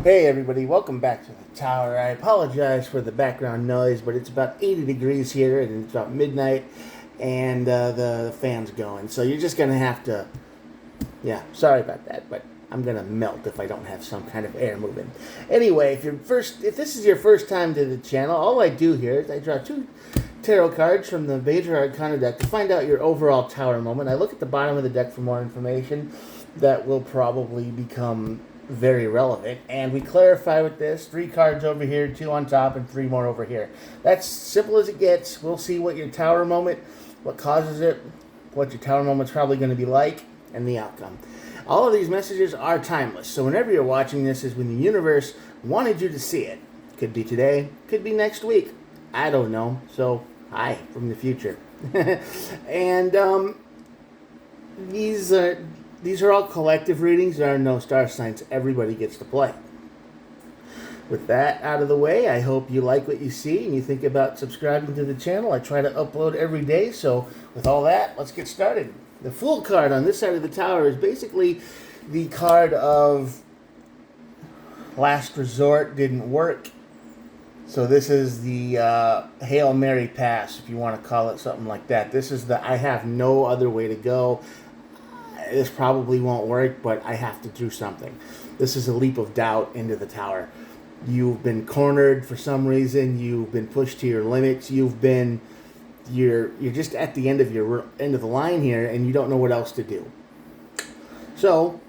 Hey everybody, welcome back to the tower. I apologize for the background noise, but it's about 80 degrees here and it's about midnight and the fan's going. So you're just going to have to, yeah, sorry about that, but I'm going to melt if I don't have some kind of air moving. Anyway, if this is your first time to the channel, all I do here is I draw two tarot cards from the Major Arcana deck to find out your overall tower moment. I look at the bottom of the deck for more information that will probably become very relevant. And we clarify with this: 3 cards over here, 2 on top, and 3 more over here. That's simple as it gets. We'll see what your tower moment, what causes it, what your tower moment's probably going to be like, and the outcome. All of these messages are timeless. So whenever you're watching this is when the universe wanted you to see it. Could be today, could be next week. I don't know. So, hi from the future. And these are all collective readings. There are no star signs. Everybody gets to play. With that out of the way, I hope you like what you see and you think about subscribing to the channel. I try to upload every day, so with all that, let's get started. The Fool card on this side of the tower is basically the card of last resort, didn't work. So this is the Hail Mary pass, if you want to call it something like that. This is the I have no other way to go. This probably won't work, but I have to do something. This is a leap of doubt into the tower. You've been cornered for some reason. You've been pushed to your limits. You're just at the end of the line here, and you don't know what else to do. So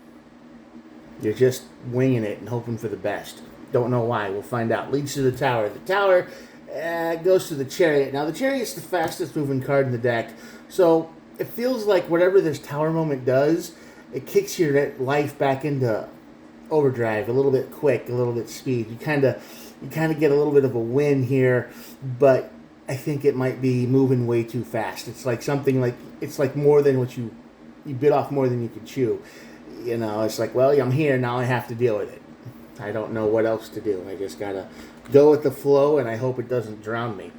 you're just winging it and hoping for the best. Don't know why. We'll find out. Leads to the tower. The tower goes to the Chariot. Now the Chariot's the fastest moving card in the deck, so it feels like whatever this tower moment does, it kicks your life back into overdrive a little bit quick, a little bit speed. You kind of get a little bit of a win here, but I think it might be moving way too fast. It's like more than what you bit off more than you could chew. You know, it's like, well, I'm here now. I have to deal with it. I don't know what else to do. I just gotta go with the flow, and I hope it doesn't drown me.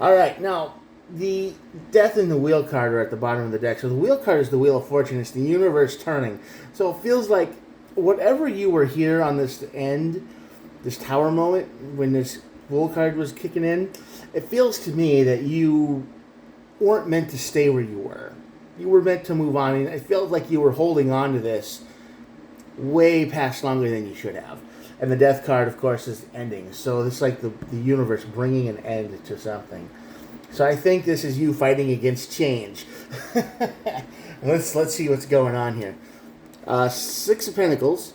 All right, now the Death and the Wheel card are at the bottom of the deck. So the Wheel card is the Wheel of Fortune. It's the universe turning. So it feels like whatever you were here on this tower moment, when this Fool card was kicking in, it feels to me that you weren't meant to stay where you were. You were meant to move on. And it felt like you were holding on to this way past longer than you should have. And the Death card, of course, is ending. So it's like the universe bringing an end to something. So I think this is you fighting against change. Let's see what's going on here. 6 of Pentacles.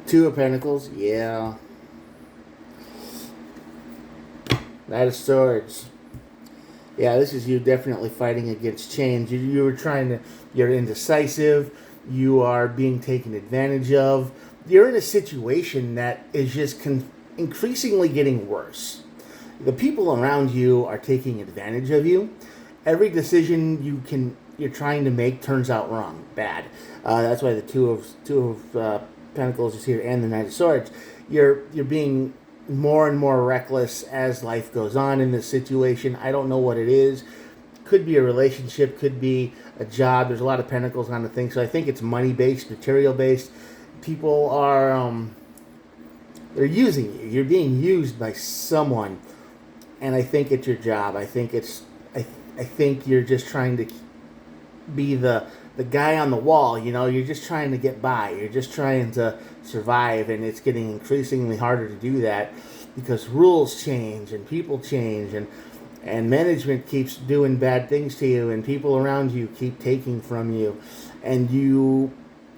2 of Pentacles. Yeah. Knight of Swords. Yeah, this is you definitely fighting against change. You're indecisive. You are being taken advantage of. You're in a situation that is just increasingly getting worse. The people around you are taking advantage of you. Every decision you're trying to make turns out wrong, bad. That's why the two of Pentacles is here, and the Knight of Swords. You're being more and more reckless as life goes on in this situation. I don't know what it is. Could be a relationship, could be a job. There's a lot of pentacles on the thing, so I think it's money-based, material-based. People are they're using you. You're being used by someone, and I think it's your job. I think you're just trying to be the guy on the wall. You know, you're just trying to get by. You're just trying to survive, and it's getting increasingly harder to do that because rules change and people change, and management keeps doing bad things to you, and people around you keep taking from you, and you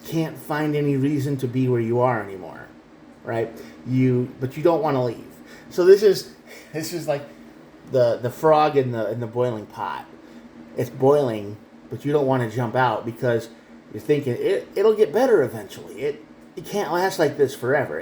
can't find any reason to be where you are anymore, right? But you don't want to leave. So this is like the frog in the boiling pot. It's boiling, but you don't want to jump out because you're thinking it'll get better eventually. It can't last like this forever.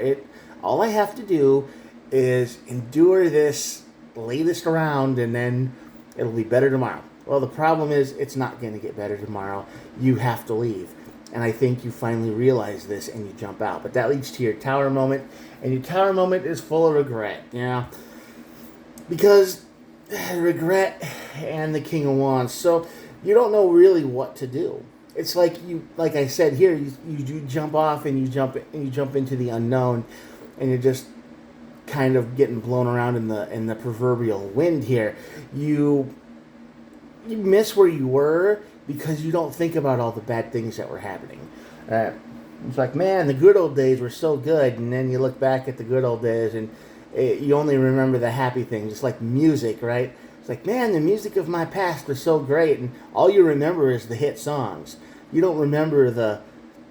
All I have to do is endure this latest round, and then it'll be better tomorrow. Well, the problem is it's not going to get better tomorrow. You have to leave. And I think you finally realize this and you jump out. But that leads to your tower moment. And your tower moment is full of regret. Yeah. Because regret and the King of Wands. So you don't know really what to do. it's like like I said here, you do jump off and you jump into the unknown, and you're just kind of getting blown around in the proverbial wind here. You miss where you were because you don't think about all the bad things that were happening. It's like, man, the good old days were so good, and then you look back at the good old days, and you only remember the happy things. It's like music, right? It's like, man, the music of my past was so great, and all you remember is the hit songs. You don't remember the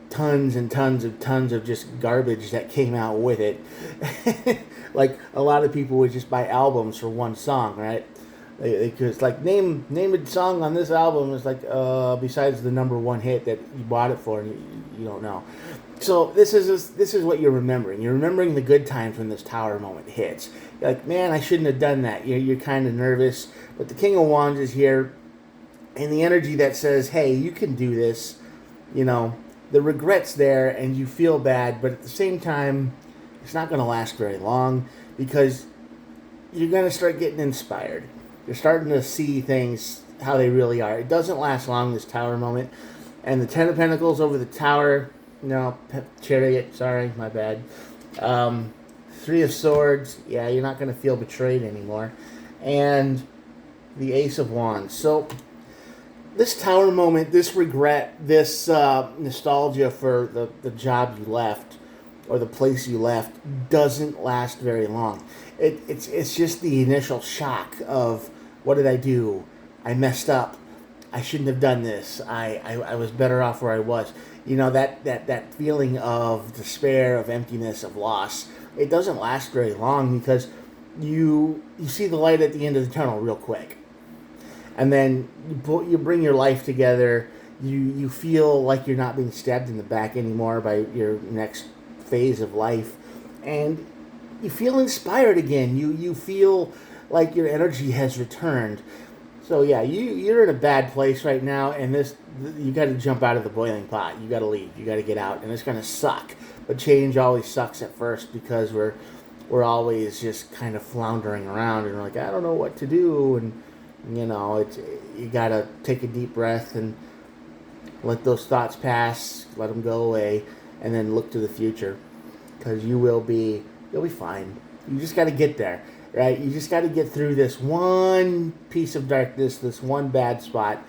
tons and tons of just garbage that came out with it. Like a lot of people would just buy albums for one song, right? It's like name a song on this album. It's like besides the number one hit that you bought it for, and you don't know. So this is what you're remembering. You're remembering the good times when this tower moment hits. You're like, man, I shouldn't have done that. You're kind of nervous, but the King of Wands is here, and the energy that says, hey, you can do this. You know, the regret's there, and you feel bad, but at the same time, it's not going to last very long because you're going to start getting inspired. You're starting to see things how they really are. It doesn't last long, this tower moment. And the Ten of Pentacles over the tower, no, Chariot, sorry, my bad. Three of Swords, yeah, you're not going to feel betrayed anymore. And the Ace of Wands. So this tower moment, this regret, this nostalgia for the job you left or the place you left doesn't last very long. It's just the initial shock of, what did I do? I messed up. I shouldn't have done this. I was better off where I was. You know, that feeling of despair, of emptiness, of loss, it doesn't last very long because you see the light at the end of the tunnel real quick. And then you bring your life together. You feel like you're not being stabbed in the back anymore by your next phase of life. And you feel inspired again. You feel like your energy has returned. So yeah, you're in a bad place right now, and you got to jump out of the boiling pot. You got to leave. You got to get out, and it's gonna suck. But change always sucks at first because we're always just kind of floundering around, and we're like, I don't know what to do, and you know, you got to take a deep breath and let those thoughts pass, let them go away, and then look to the future, because you'll be fine. You just got to get there. Right? You just got to get through this one piece of darkness, this one bad spot,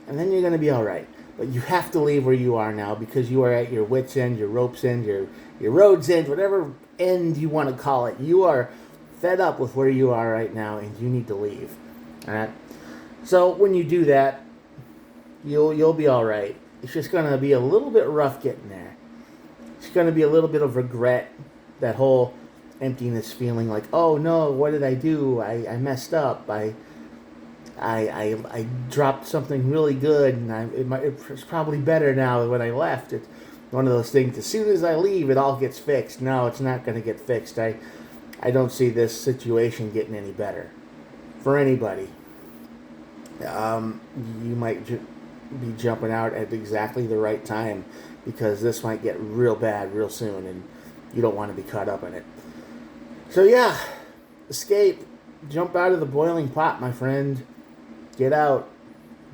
and then you're going to be all right. But you have to leave where you are now because you are at your wit's end, your rope's end, your road's end, whatever end you want to call it. You are fed up with where you are right now, and you need to leave. All right? So when you do that, you'll be all right. It's just going to be a little bit rough getting there. It's going to be a little bit of regret, that whole emptiness feeling like, oh no, what did I do? I messed up. I dropped something really good, and it's probably better now than when I left. It's one of those things. As soon as I leave, it all gets fixed. No, it's not going to get fixed. I don't see this situation getting any better for anybody. You might be jumping out at exactly the right time because this might get real bad real soon, and you don't want to be caught up in it. So yeah, escape, jump out of the boiling pot, my friend. Get out.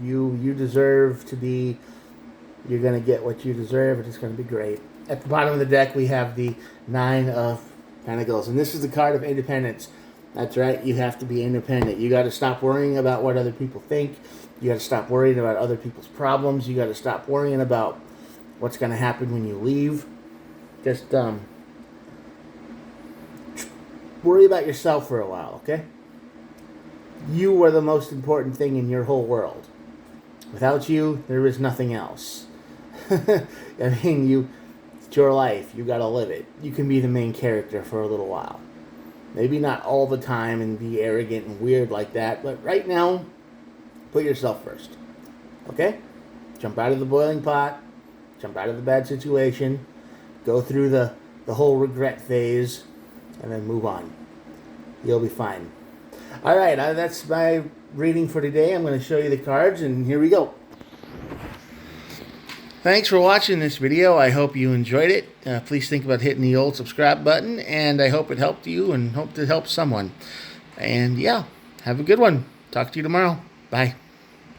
You deserve to be. You're gonna get what you deserve, and it's gonna be great. At the bottom of the deck, we have the Nine of Pentacles, and this is the card of independence. That's right. You have to be independent. You got to stop worrying about what other people think. You got to stop worrying about other people's problems. You got to stop worrying about what's gonna happen when you leave. Just worry about yourself for a while, okay? You are the most important thing in your whole world. Without you, there is nothing else. I mean, it's your life. You gotta live it. You can be the main character for a little while. Maybe not all the time and be arrogant and weird like that, but right now, put yourself first. Okay? Jump out of the boiling pot. Jump out of the bad situation. Go through the whole regret phase. And then move on. You'll be fine. All right, that's my reading for today. I'm going to show you the cards, and here we go. Thanks for watching this video. I hope you enjoyed it. Please think about hitting the old subscribe button, and I hope it helped you and hope to help someone. And yeah, have a good one. Talk to you tomorrow. Bye.